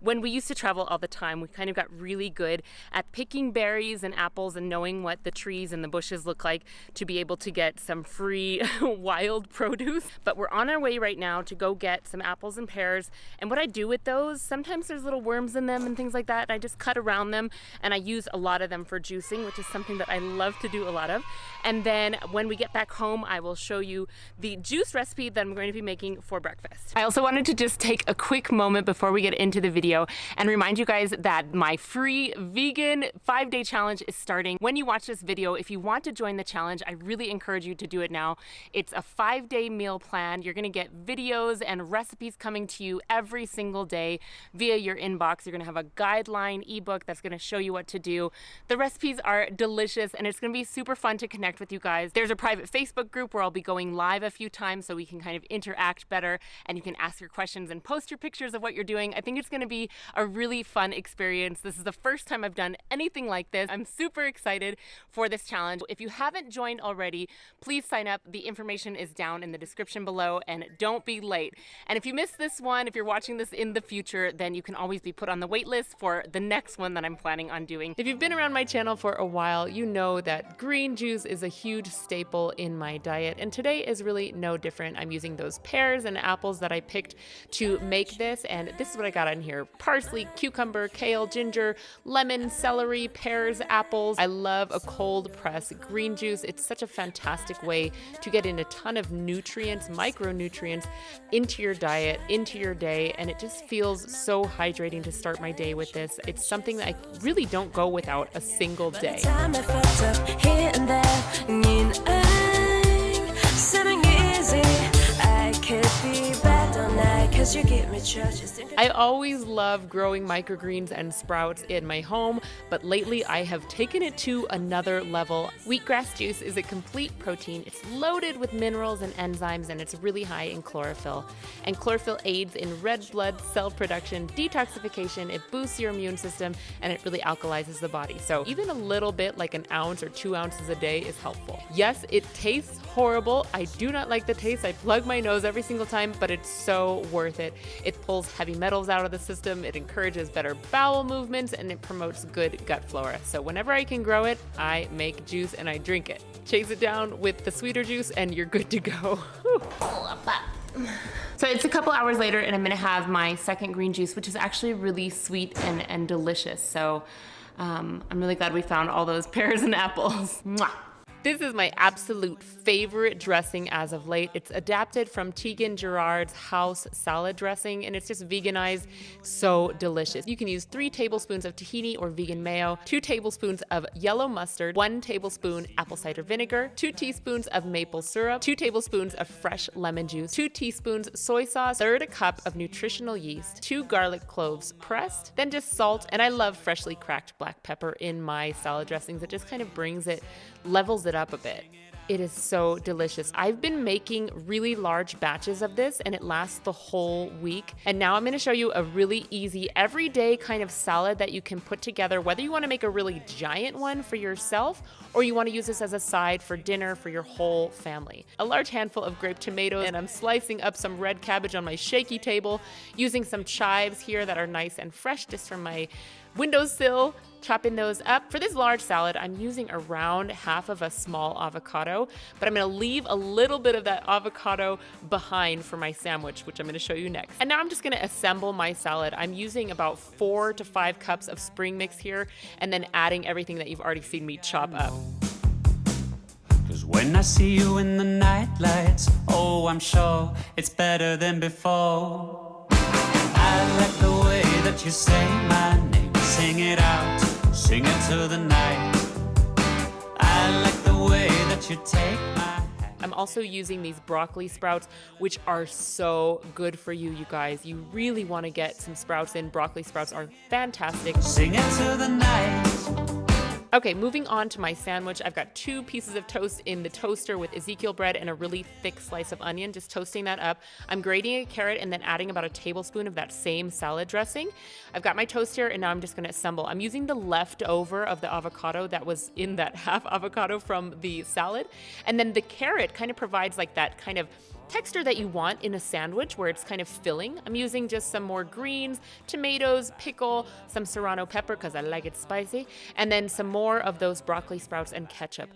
When we used to travel all the time, we kind of got really good at picking berries and apples and knowing what the trees and the bushes look like to be able to get some free wild produce. But we're on our way right now to go get some apples and pears. And what I do with those, sometimes there's little worms in them and things like that. And I just cut around them, and I use a lot of them for juicing, which is something that I love to do a lot of. And then when we get back home, I will show you the juice recipe that I'm going to be making for breakfast. I also wanted to just take a quick moment before we get into the video and remind you guys that my free vegan 5-day challenge is starting. When you watch this video, if you want to join the challenge, I really encourage you to do it now. It's a 5-day meal plan. You're gonna get videos and recipes coming to you every single day via your inbox. You're gonna have a guideline ebook that's gonna show you what to do. The recipes are delicious, and it's gonna be super fun to connect with you guys. There's a private Facebook group where I'll be going live a few times so we can kind of interact better, and you can ask your questions and post your pictures of what you're doing. I think it's gonna be a really fun experience. This is the first time I've done anything like this. I'm super excited for this challenge. If you haven't joined already, please sign up. The information is down in the description below, and don't be late. And if you missed this one, if you're watching this in the future, then you can always be put on the wait list for the next one that I'm planning on doing. If you've been around my channel for a while, you know that green juice is a huge staple in my diet, and today is really no different. I'm using those pears and apples that I picked to make this, and this is what I got on here: parsley, cucumber, kale, ginger, lemon, celery, pears, apples. I love a cold press green juice. It's such a fantastic way to get in a ton of nutrients, micronutrients, into your diet, into your day, and it just feels so hydrating to start my day with this. It's something that I really don't go without a single day. I always love growing microgreens and sprouts in my home, but lately I have taken it to another level. Wheatgrass juice is a complete protein. It's loaded with minerals and enzymes, and it's really high in chlorophyll. And chlorophyll aids in red blood cell production, detoxification, it boosts your immune system, and it really alkalizes the body. So even a little bit, like an ounce or 2 ounces a day, is helpful. Yes, it tastes horrible. I do not like the taste. I plug my nose every single time, but it's so worth it. It pulls heavy metals out of the system, it encourages better bowel movements, and it promotes good gut flora. So whenever I can grow it, I make juice and I drink it. Chase it down with the sweeter juice and you're good to go. So it's a couple hours later, and I'm gonna have my second green juice, which is actually really sweet and delicious. So I'm really glad we found all those pears and apples. Mwah. This is my absolute favorite dressing as of late. It's adapted from Tegan Gerard's house salad dressing, and it's just veganized, so delicious. You can use 3 tablespoons of tahini or vegan mayo, 2 tablespoons of yellow mustard, 1 tablespoon apple cider vinegar, 2 teaspoons of maple syrup, 2 tablespoons of fresh lemon juice, 2 teaspoons soy sauce, 1/3 cup of nutritional yeast, 2 garlic cloves pressed, then just salt, and I love freshly cracked black pepper in my salad dressings. It just kind of brings it, levels it up a bit. It is so delicious. I've been making really large batches of this, and it lasts the whole week. And now I'm going to show you a really easy everyday kind of salad that you can put together, whether you want to make a really giant one for yourself or you want to use this as a side for dinner for your whole family. A large handful of grape tomatoes, and I'm slicing up some red cabbage on my shaky table, using some chives here that are nice and fresh just from my windowsill, chopping those up. For this large salad, I'm using around half of a small avocado, but I'm gonna leave a little bit of that avocado behind for my sandwich, which I'm gonna show you next. And now I'm just gonna assemble my salad. I'm using about 4 to 5 cups of spring mix here, and then adding everything that you've already seen me chop up. 'Cause when I see you in the night lights, oh, I'm sure it's better than before. I like the way that you say my name, sing it out, sing it to the night. I like the way that you take my hand. I'm also using these broccoli sprouts, which are so good for you, you guys. You really want to get some sprouts in. Broccoli sprouts are fantastic. Sing it to the night. Okay, moving on to my sandwich. I've got 2 pieces of toast in the toaster with Ezekiel bread and a really thick slice of onion, just toasting that up. I'm grating a carrot and then adding about a tablespoon of that same salad dressing. I've got my toast here, and now I'm just gonna assemble. I'm using the leftover of the avocado that was in that half avocado from the salad. And then the carrot kind of provides like that kind of texture that you want in a sandwich where it's kind of filling. I'm using just some more greens, tomatoes, pickle, some serrano pepper because I like it spicy, and then some more of those broccoli sprouts and ketchup.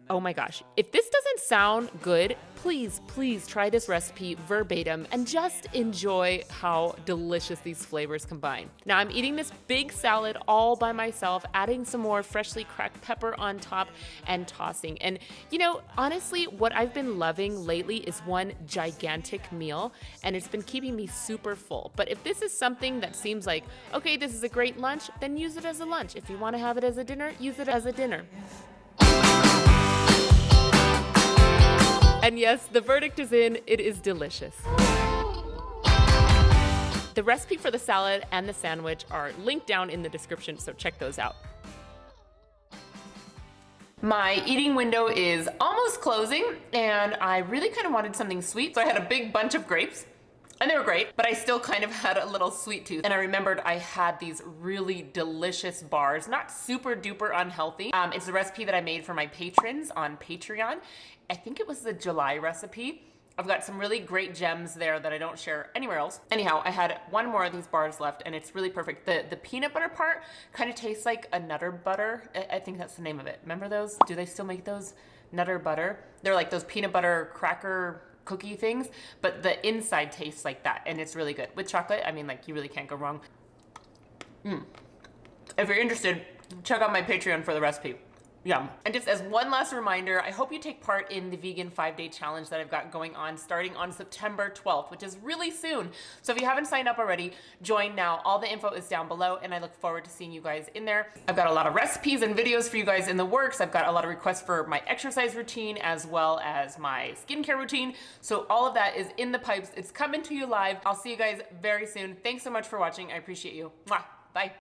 Oh my gosh, if this doesn't sound good, please try this recipe verbatim and just enjoy how delicious these flavors combine. Now I'm eating this big salad all by myself, adding some more freshly cracked pepper on top and tossing. And you know, honestly, what I've been loving lately is one gigantic meal, and it's been keeping me super full. But if this is something that seems like, okay, this is a great lunch, then use it as a lunch. If you want to have it as a dinner, use it as a dinner. And yes, the verdict is in, it is delicious. The recipe for the salad and the sandwich are linked down in the description, so check those out. My eating window is almost closing, and I really kind of wanted something sweet, so I had a big bunch of grapes. And they were great, but I still kind of had a little sweet tooth. And I remembered I had these really delicious bars, not super duper unhealthy. It's a recipe that I made for my patrons on Patreon. I think it was the July recipe. I've got some really great gems there that I don't share anywhere else. Anyhow, I had one more of these bars left, and it's really perfect. The peanut butter part kind of tastes like a Nutter Butter. I think that's the name of it. Remember those? Do they still make those? Nutter Butter? They're like those peanut butter cracker cookie things, but the inside tastes like that, and it's really good. With chocolate, I mean, like, you really can't go wrong. If you're interested, check out my Patreon for the recipe. Yum. And just as one last reminder, I hope you take part in the vegan 5-day challenge that I've got going on starting on September 12th, which is really soon. So if you haven't signed up already, join now. All the info is down below, and I look forward to seeing you guys in there. I've got a lot of recipes and videos for you guys in the works. I've got a lot of requests for my exercise routine as well as my skincare routine. So all of that is in the pipes. It's coming to you live. I'll see you guys very soon. Thanks so much for watching. I appreciate you. Mwah. Bye.